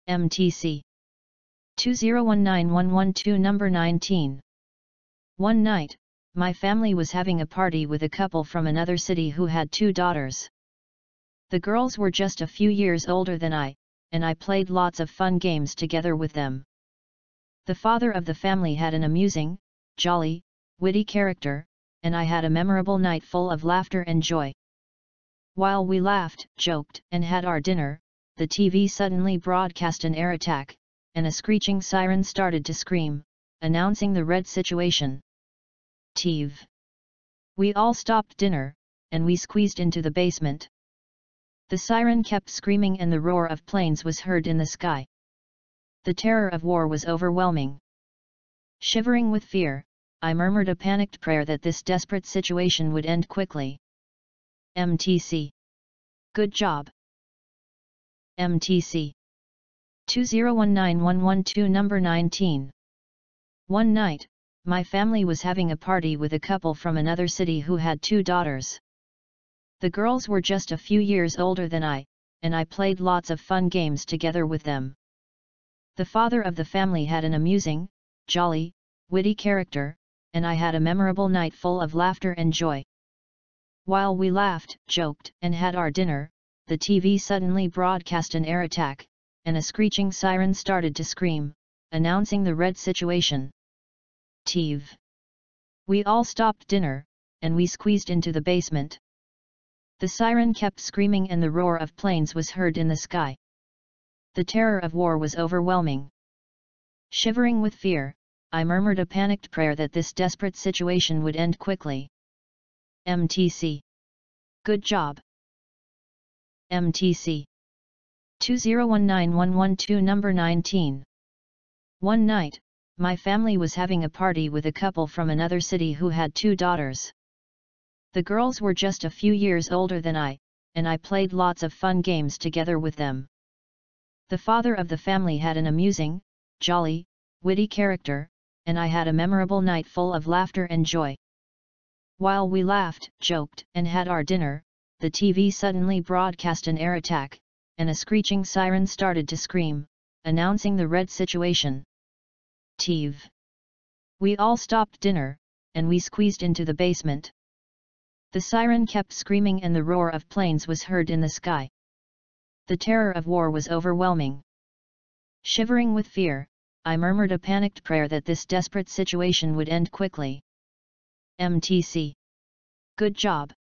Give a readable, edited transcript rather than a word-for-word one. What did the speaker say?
MTC 2019112 number 19. One night, my family was having a party with a couple from another city who had 2 daughters. The girls were just a few years older than I, and I played lots of fun games together with them. The father of the family had an amusing, jolly, witty character, and I had a memorable night full of laughter and joy. While we laughed, joked, and had our dinner, the TV suddenly broadcast an air attack, and a screeching siren started to scream, announcing the red situation. TV. We all stopped dinner, and we squeezed into the basement. The siren kept screaming and the roar of planes was heard in the sky. The terror of war was overwhelming. Shivering with fear, I murmured a panicked prayer that this desperate situation would end quickly. MTC. Good job. MTC 2019112 number 19. One night, my family was having a party with a couple from another city who had 2 daughters. The girls were just a few years older than I, and I played lots of fun games together with them. The father of the family had an amusing, jolly, witty character, and I had a memorable night full of laughter and joy. While we laughed, joked, and had our dinner, the TV suddenly broadcast an air attack, and a screeching siren started to scream, announcing the red situation. TV. We all stopped dinner, and we squeezed into the basement. The siren kept screaming and the roar of planes was heard in the sky. The terror of war was overwhelming. Shivering with fear, I murmured a panicked prayer that this desperate situation would end quickly. MTC. Good job. MTC 2019112 number 19. One night, my family was having a party with a couple from another city who had 2 daughters. The girls were just a few years older than I, and I played lots of fun games together with them. The father of the family had an amusing, jolly, witty character, and I had a memorable night full of laughter and joy. While we laughed, joked, and had our dinner, the TV suddenly broadcast an air attack, and a screeching siren started to scream, announcing the red situation. TV. We all stopped dinner, and we squeezed into the basement. The siren kept screaming and the roar of planes was heard in the sky. The terror of war was overwhelming. Shivering with fear, I murmured a panicked prayer that this desperate situation would end quickly. MTC. Good job.